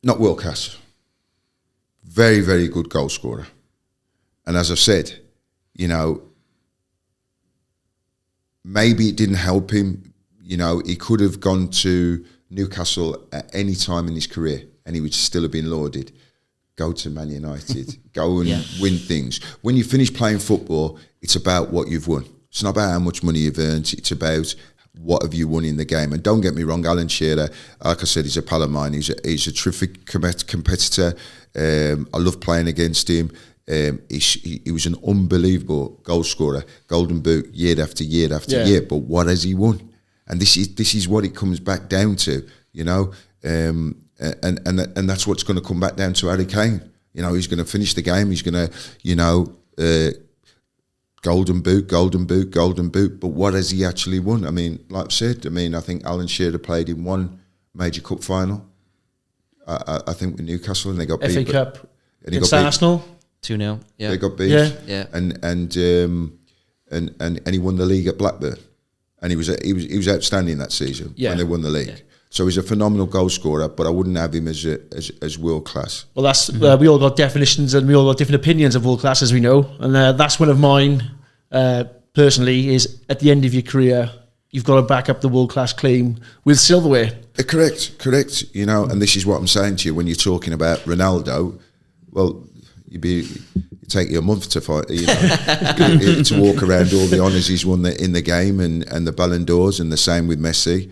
not world class. Very, very good goal scorer. And as I said, you know, maybe it didn't help him. You know, he could have gone to Newcastle at any time in his career and he would still have been lauded. Go to Man United, go and win things. When you finish playing football, it's about what you've won. It's not about how much money you've earned. It's about what have you won in the game. And don't get me wrong, Alan Shearer, like I said, he's a pal of mine. He's a terrific competitor. I love playing against him. He was an unbelievable goal scorer, Golden Boot year after year after year. But what has he won? And this is what it comes back down to, you know. And that's what's going to come back down to Harry Kane. You know, he's going to finish the game. He's going to, you know, Golden Boot. But what has he actually won? I mean, like I said, I think Alan Shearer played in one major cup final. I think with Newcastle, and they got beat. FA Cup against Arsenal, 2-0. Yeah, they got beat. Yeah. And he won the league at Blackburn, and he was outstanding that season when they won the league. Yeah. So he's a phenomenal goal scorer, but I wouldn't have him as world class. Well, that's we all got definitions and we all got different opinions of world class, as we know, and that's one of mine personally. Is at the end of your career, you've got to back up the world class claim with silverware. Correct. You know, and this is what I'm saying to you when you're talking about Ronaldo. Well, it take you a month to fight, you know, to walk around all the honours he's won in the game and the Ballon d'Ors, and the same with Messi.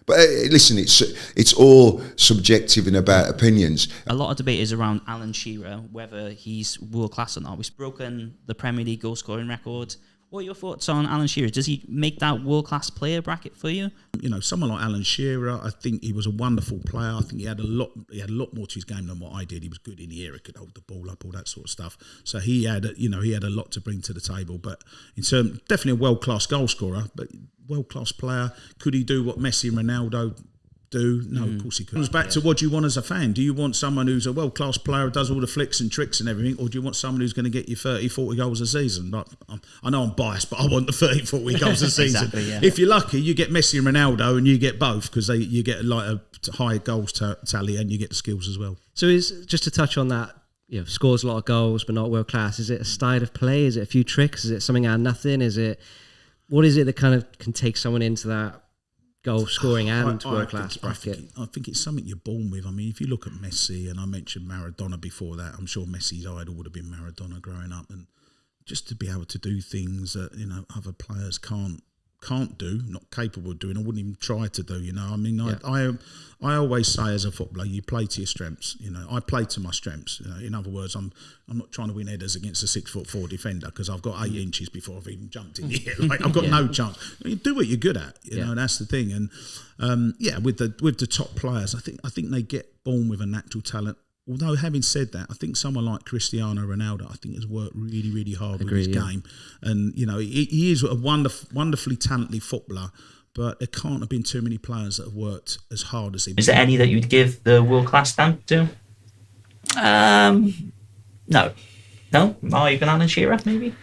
But listen, it's all subjective and about opinions. A lot of debate is around Alan Shearer, whether he's world class or not. We've broken the Premier League goal scoring record. What are your thoughts on Alan Shearer? Does he make that world class player bracket for you? You know, someone like Alan Shearer, I think he was a wonderful player. I think he had a lot more to his game than what I did. He was good in the air, he could hold the ball up, all that sort of stuff. So he had a lot to bring to the table. But in terms, definitely a world class goal scorer, but world class player. Could he do what Messi and Ronaldo do? No, of course he could. It comes back to what do you want as a fan. Do you want someone who's a world class player who does all the flicks and tricks and everything, or do you want someone who's going to get you 30, 40 goals a season? Like, I know I'm biased, but I want the 30, 40 goals a season. Exactly, yeah. If you're lucky, you get Messi and Ronaldo, and you get both because you get like a high goals tally, and you get the skills as well. So is just to touch on that, you know, scores a lot of goals but not world class. Is it a style of play? Is it a few tricks? Is it something out of nothing? What is it that kind of can take someone into that goal scoring and world class bracket? I think it's something you're born with. I mean, if you look at Messi, and I mentioned Maradona before that, I'm sure Messi's idol would have been Maradona growing up, and just to be able to do things that, you know, other players can't do, not capable of doing, I wouldn't even try to do, you know. I mean, I always say as a footballer, you play to your strengths. You know, I play to my strengths. You know, in other words, I'm not trying to win headers against a 6'4" defender because I've got 8 inches before I've even jumped in the air. Like, I've got no chance. You do what you're good at, you know, and that's the thing. And with the top players, I think they get born with a natural talent. Although, having said that, I think someone like Cristiano Ronaldo, I think, has worked really, really hard with his game. And, you know, he is a wonderfully talented footballer, but there can't have been too many players that have worked as hard as him. Is there any that you'd give the world class stamp to? No. Not even Alan Shearer, maybe?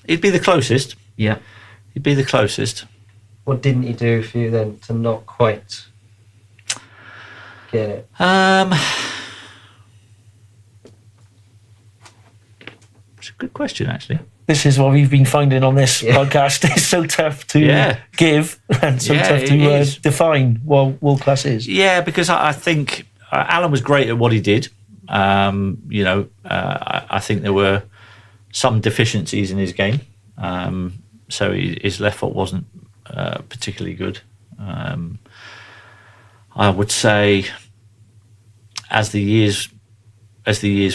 He'd be the closest. Yeah. He'd be the closest. What didn't he do for you then to not quite get it? It's a good question, actually. This is what we've been finding on this podcast. It's so tough to give and so tough to define what world class is. Yeah, because I think Alan was great at what he did. You know, I think there were some deficiencies in his game. So his left foot wasn't particularly good. I would say as the years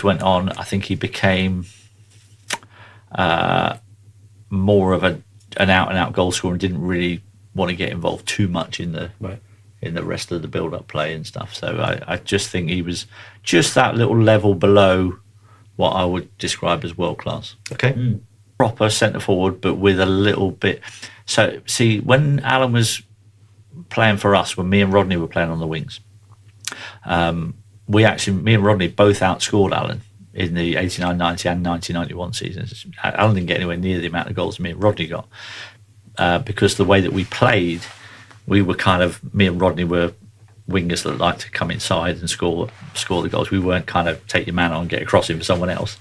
went on, I think he became more of an out-and-out goal scorer and didn't really want to get involved too much in the rest of the build-up play and stuff. So I just think he was just that little level below what I would describe as world-class. Okay. Proper centre-forward, but with a little bit... So, see, when Alan was playing for us, when me and Rodney were playing on the wings, me and Rodney both outscored Alan in the 89-90 and 90-91 seasons. Alan didn't get anywhere near the amount of goals me and Rodney got because the way that we played we were kind of, me and Rodney were wingers that like to come inside and score the goals. We weren't kind of take your man on and get a crossing for someone else.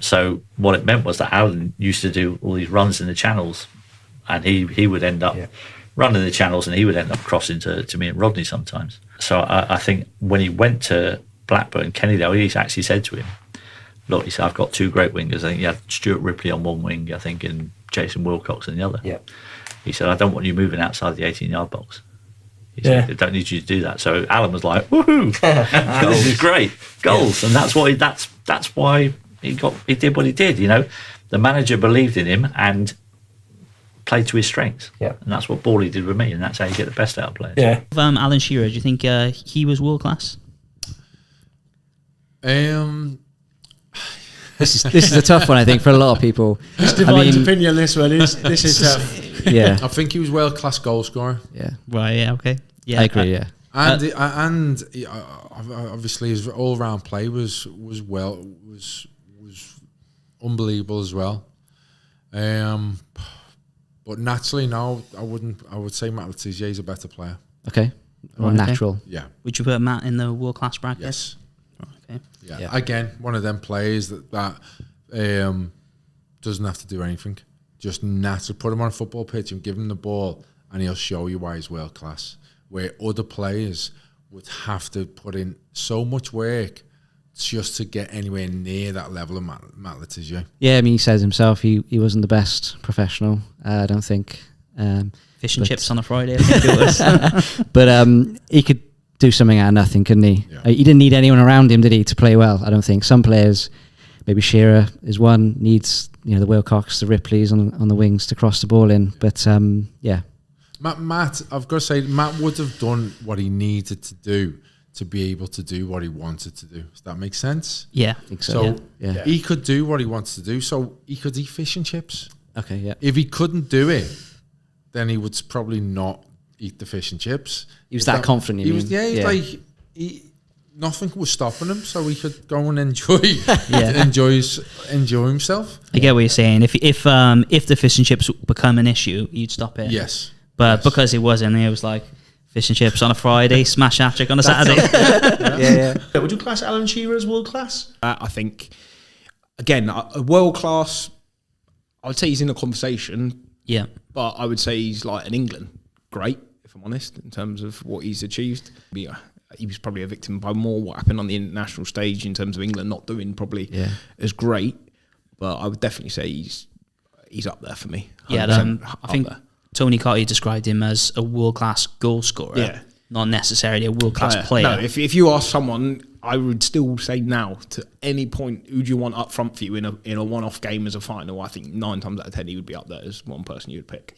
So what it meant was that Alan used to do all these runs in the channels, and he would end up running the channels, and he would end up crossing to me and Rodney sometimes. So I think when he went to Blackburn, Kennydale, he actually said to him, look, he said, I've got two great wingers. I think you had Stuart Ripley on one wing, I think, and Jason Wilcox on the other. He said, I don't want you moving outside the 18-yard box. He said, I don't need you to do that. So Alan was like, woohoo, this is great, goals. And that's why he did what he did. You know, the manager believed in him and played to his strengths. And that's what Bawley did with me, and that's how you get the best out of players. Alan Shearer, do you think he was world class? This is a tough one, I think, for a lot of people. It's divided opinion. This is tough. I think he was world class goal scorer. Okay. I agree. And obviously his all round play was unbelievable as well. But naturally, no, I would say Matt Letizia is a better player. Okay. Or natural. Yeah. Would you put Matt in the world class bracket? Yes. Okay. Yeah. Again, one of them players that doesn't have to do anything. Just naturally put him on a football pitch and give him the ball, and he'll show you why he's world class. Where other players would have to put in so much work just to get anywhere near that level of Matt Letizia. Yeah, I mean, he says himself he wasn't the best professional. I don't think. Fish and chips on a Friday, I think it was. But he could do something out of nothing, couldn't he? He didn't need anyone around him, did he, to play well? I don't think. Some players, maybe Shearer is one, needs the Wilcox, the Ripleys on the wings to cross the ball in. But Matt, I've got to say, Matt would have done what he needed to do to be able to do what he wanted to do. Does that make sense? Yeah. I think so. He could do what he wants to do, so he could eat fish and chips. Okay, yeah. If he couldn't do it, then he would probably not eat the fish and chips. He was that confident, you mean? Like, nothing was stopping him, so he could go and enjoy himself. I get what you're saying. If the fish and chips become an issue, you'd stop it. Yes. But because it wasn't, it was like fish and chips on a Friday, smash hat-trick on a Saturday. Would you class Alan Shearer as world class? I think, again, a world class, I would say he's in a conversation. Yeah. But I would say he's like in England, great, if I'm honest, in terms of what he's achieved. He was probably a victim by more what happened on the international stage in terms of England not doing probably as great. But I would definitely say he's up there for me. Yeah, I think Tony Carty described him as a world-class goal scorer, not necessarily a world-class player. No, if you ask someone, I would still say now, to any point, who do you want up front for you in a one-off game as a final? I think 9 times out of 10 he would be up there as one person you would pick.